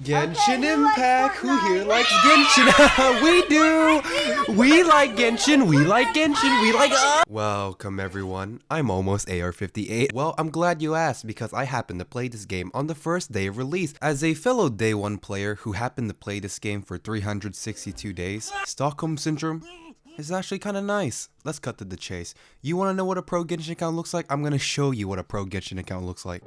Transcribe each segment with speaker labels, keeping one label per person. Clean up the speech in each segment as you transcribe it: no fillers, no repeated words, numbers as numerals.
Speaker 1: Genshin Impact, who here likes Genshin? We do! We like Genshin, we like Genshin, we like Welcome everyone, I'm almost AR58. Well, I'm glad you asked because I happened to play this game on the first day of release. As a fellow day one player who happened to play this game for 362 days, Stockholm Syndrome is actually kind of nice. Let's cut to the chase. You want to know what a pro Genshin account looks like? I'm going to show you what a pro Genshin account looks like.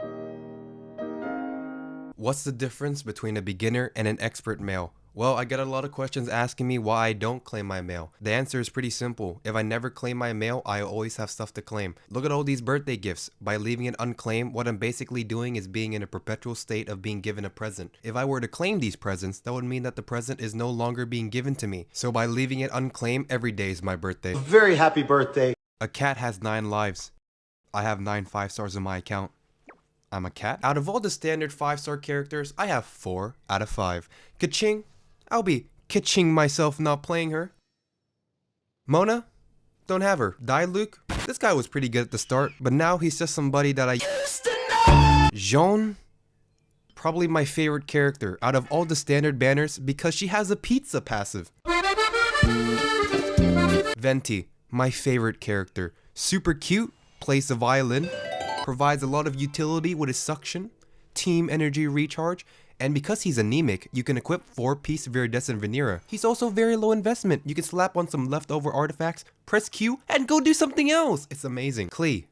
Speaker 1: What's the difference between a beginner and an expert male? Well, I get a lot of questions asking me why I don't claim my mail. The answer is pretty simple. If I never claim my mail, I always have stuff to claim. Look at all these birthday gifts. By leaving it unclaimed, what I'm basically doing is being in a perpetual state of being given a present. If I were to claim these presents, that would mean that the present is no longer being given to me. So by leaving it unclaimed, every day is my birthday.
Speaker 2: Very happy birthday.
Speaker 1: A cat has 9 lives. I have 9 5-stars in my account. I'm a cat. Out of all the standard 5-star characters, I have 4 out of 5. Ka-ching! I'll be ka-ching myself not playing her. Mona? Don't have her. Diluc? This guy was pretty good at the start, but now he's just somebody that I used to know. Jeanne? Probably my favorite character out of all the standard banners because she has a pizza passive. Venti, my favorite character. Super cute, plays the violin, provides a lot of utility with his suction, team energy recharge, and because he's anemic, you can equip 4-piece Viridescent Venera. He's also very low investment. You can slap on some leftover artifacts, press Q, and go do something else. It's amazing. Klee,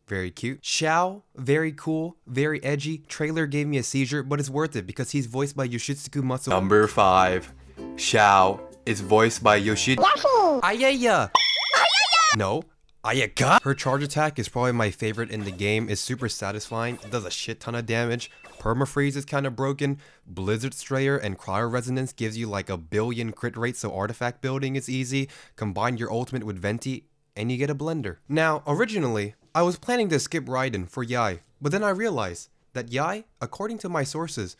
Speaker 1: very cute. Xiao, very cool, very edgy. Trailer gave me a seizure, but it's worth it because he's voiced by Yoshitsugu Matsuo. Number 5, Xiao is voiced by Ayaya. No. Ayaka? Her charge attack is probably my favorite in the game. It's super satisfying. It does a shit ton of damage. Permafreeze is kind of broken. Blizzard Strayer and Cryo Resonance gives you like a billion crit rate, so artifact building is easy. Combine your ultimate with Venti and you get a blender. Now, originally, I was planning to skip Raiden for Yai, but then I realized that Yai, according to my sources,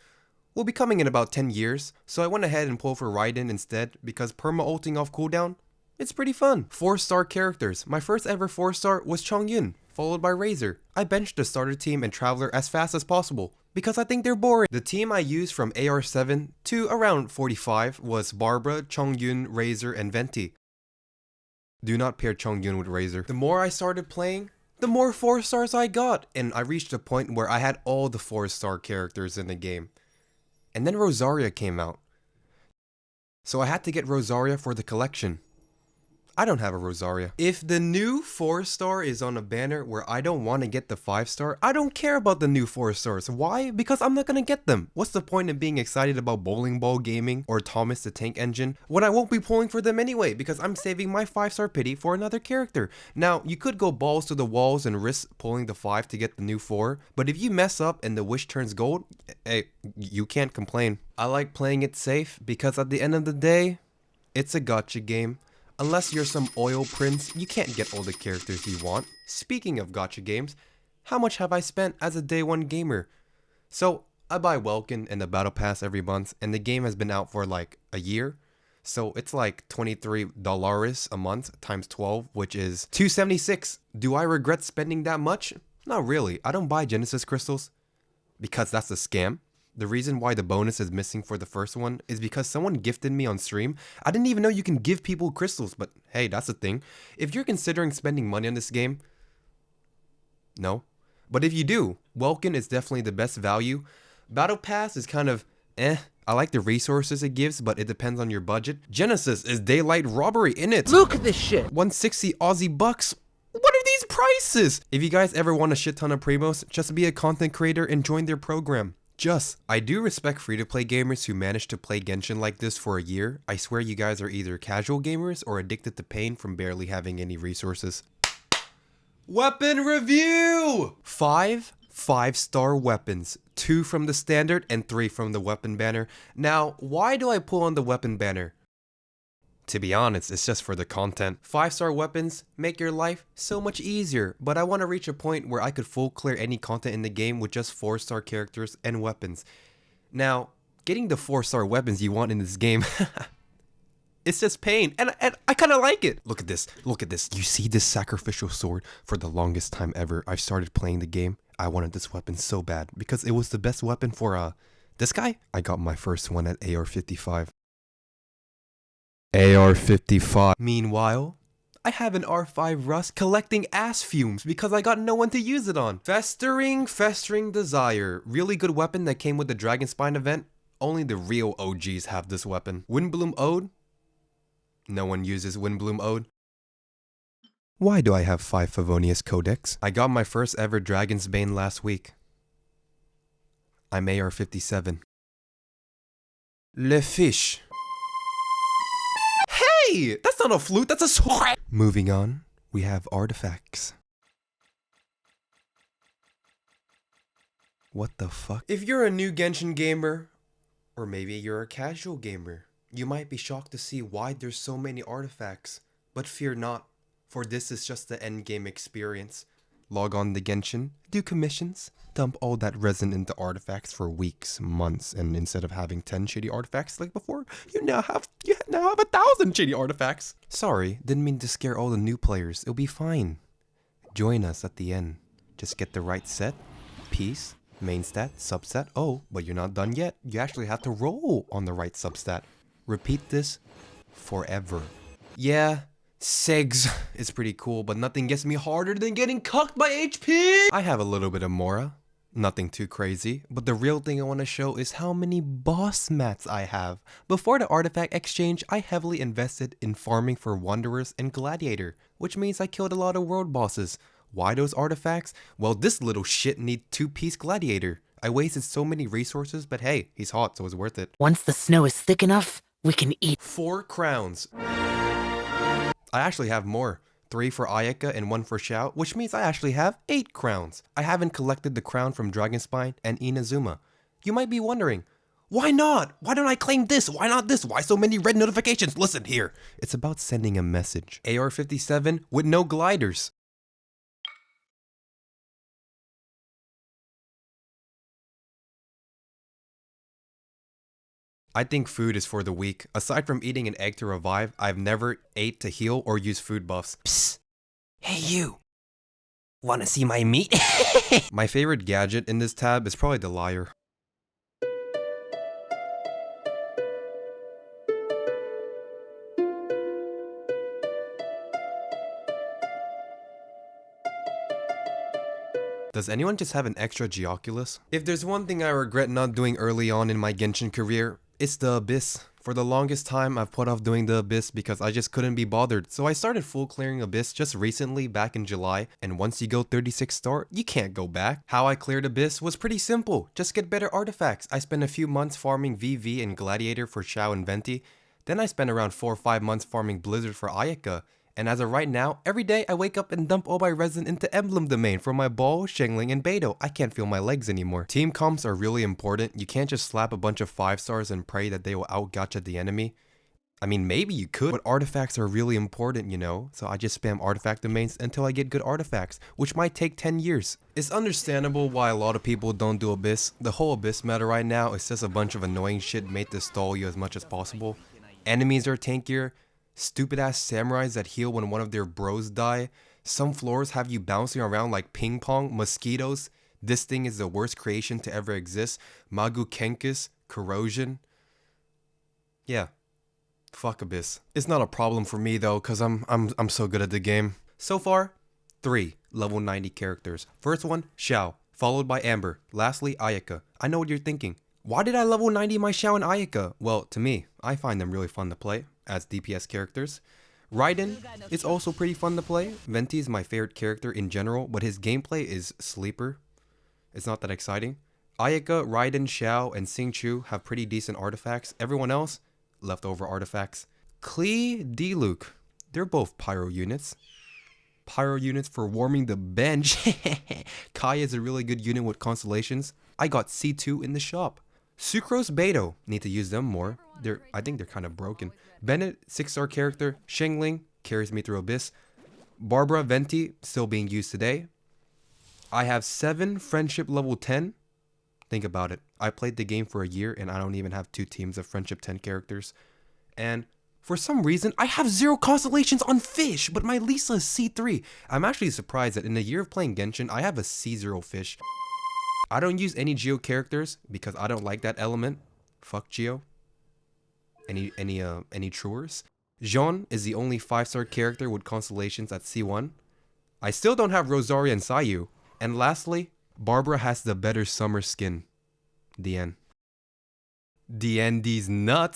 Speaker 1: will be coming in about 10 years, so I went ahead and pulled for Raiden instead because perma-ulting off cooldown, it's pretty fun. 4-star characters. My first ever 4-star was Chongyun, followed by Razor. I benched the starter team and Traveler as fast as possible because I think they're boring. The team I used from AR7 to around 45 was Barbara, Chongyun, Razor, and Venti. Do not pair Chongyun with Razor. The more I started playing, the more 4-stars I got, and I reached a point where I had all the 4-star characters in the game. And then Rosaria came out. So I had to get Rosaria for the collection. I don't have a Rosaria. If the new 4-star is on a banner where I don't want to get the 5-star, I don't care about the new 4-stars. Why? Because I'm not gonna get them. What's the point in being excited about Bowling Ball Gaming or Thomas the Tank Engine when I won't be pulling for them anyway because I'm saving my 5-star pity for another character. Now, you could go balls to the walls and risk pulling the 5 to get the new 4, but if you mess up and the wish turns gold, hey, you can't complain. I like playing it safe because at the end of the day, it's a gacha game. Unless you're some oil prince, you can't get all the characters you want. Speaking of gacha games, how much have I spent as a day one gamer? So, I buy Welkin and the Battle Pass every month, and the game has been out for like a year. So it's like $23 a month times 12, which is $276. Do I regret spending that much? Not really. I don't buy Genesis crystals because that's a scam. The reason why the bonus is missing for the first one is because someone gifted me on stream. I didn't even know you can give people crystals, but hey, that's a thing. If you're considering spending money on this game, no. But if you do, Welkin is definitely the best value. Battle Pass is kind of I like the resources it gives, but it depends on your budget. Genesis is daylight robbery in it.
Speaker 3: Look at this shit.
Speaker 1: 160 Aussie bucks. What are these prices? If you guys ever want a shit ton of primos, just be a content creator and join their program. I do respect free-to-play gamers who manage to play Genshin like this for a year. I swear you guys are either casual gamers or addicted to pain from barely having any resources. Weapon review! 5 5-star weapons. 2 from the standard and 3 from the weapon banner. Now, why do I pull on the weapon banner? To be honest, it's just for the content. 5-star weapons make your life so much easier, but I want to reach a point where I could full clear any content in the game with just 4-star characters and weapons. Now, getting the 4-star weapons you want in this game, it's just pain, and I kind of like it. Look at this, You see this sacrificial sword? For the longest time ever, I've started playing the game. I wanted this weapon so bad because it was the best weapon for This guy, I got my first one at AR-55. AR-55. Meanwhile, I have an R5 Rust collecting ass fumes because I got no one to use it on. Festering Desire. Really good weapon that came with the Dragon Spine event. Only the real OGs have this weapon. Windbloom Ode. No one uses Windbloom Ode. Why do I have 5 Favonius Codex? I got my first ever Dragon's Bane last week. I'm AR-57. Le Fish. Hey! That's not a flute, that's a sword! Moving on, we have artifacts. What the fuck? If you're a new Genshin gamer, or maybe you're a casual gamer, you might be shocked to see why there's so many artifacts. But fear not, for this is just the endgame experience. Log on to Genshin, do commissions, dump all that resin into artifacts for weeks, months, and instead of having 10 shitty artifacts like before, you now have 1,000 shitty artifacts. Sorry, didn't mean to scare all the new players. It'll be fine. Join us at the end. Just get the right set, piece, main stat, substat. Oh, but you're not done yet. You actually have to roll on the right substat. Repeat this forever. Yeah, Segs is pretty cool, but nothing gets me harder than getting cucked by HP! I have a little bit of Mora. Nothing too crazy, but the real thing I want to show is how many boss mats I have. Before the artifact exchange, I heavily invested in farming for Wanderers and Gladiator, which means I killed a lot of world bosses. Why those artifacts? Well, this little shit need 2-piece Gladiator. I wasted so many resources, but hey, he's hot, so it's worth it.
Speaker 2: Once the snow is thick enough, we can eat.
Speaker 1: 4 crowns. I actually have more. 3 for Ayaka and 1 for Xiao, which means I actually have 8 crowns. I haven't collected the crown from Dragonspine and Inazuma. You might be wondering, why not? Why don't I claim this? Why not this? Why so many red notifications? Listen here. It's about sending a message. AR-57 with no gliders. I think food is for the weak. Aside from eating an egg to revive, I've never ate to heal or use food buffs. Psst. Hey you! Wanna see my meat? My favorite gadget in this tab is probably the lyre. Does anyone just have an extra Geoculus? If there's one thing I regret not doing early on in my Genshin career, it's the Abyss. For the longest time, I've put off doing the Abyss because I just couldn't be bothered. So I started full clearing Abyss just recently back in July, and once you go 36 star, you can't go back. How I cleared Abyss was pretty simple. Just get better artifacts. I spent a few months farming VV and Gladiator for Xiao and Venti. Then I spent around 4 or 5 months farming Blizzard for Ayaka. And as of right now, every day I wake up and dump all my resin into Emblem Domain for my Ball, Shengling, and Beidou. I can't feel my legs anymore. Team comps are really important. You can't just slap a bunch of 5 stars and pray that they will out-gacha the enemy. I mean, maybe you could, but artifacts are really important, you know? So I just spam artifact domains until I get good artifacts, which might take 10 years. It's understandable why a lot of people don't do Abyss. The whole Abyss meta right now is just a bunch of annoying shit made to stall you as much as possible. Enemies are tankier. Stupid ass samurais that heal when one of their bros die. Some floors have you bouncing around like ping pong, mosquitoes. This thing is the worst creation to ever exist. Magu Kenkus, corrosion. Yeah. Fuck Abyss. It's not a problem for me though, cause I'm so good at the game. So far, 3 level 90 characters. First one, Xiao, followed by Amber. Lastly, Ayaka. I know what you're thinking. Why did I level 90 my Xiao and Ayaka? Well, to me, I find them really fun to play as DPS characters. Raiden is also pretty fun to play. Venti is my favorite character in general, but his gameplay is sleeper. It's not that exciting. Ayaka, Raiden, Xiao, and Xingqiu have pretty decent artifacts. Everyone else, leftover artifacts. Klee, Diluc, they're both pyro units. Pyro units for warming the bench. Kai is a really good unit with constellations. I got C2 in the shop. Sucrose, Beidou, need to use them more. I think they're kind of broken. Bennett, 6-star character. Shengling carries me through Abyss. Barbara, Venti, still being used today. I have 7 friendship level 10. Think about it. I played the game for a year and I don't even have 2 teams of friendship 10 characters. And for some reason, I have 0 constellations on fish, but my Lisa is C3. I'm actually surprised that in a year of playing Genshin, I have a C0 fish. I don't use any Geo characters because I don't like that element. Fuck Geo. Any truers? Jean is the only 5-star character with constellations at C1. I still don't have Rosaria and Sayu. And lastly, Barbara has the better summer skin. The end. The end, these nuts.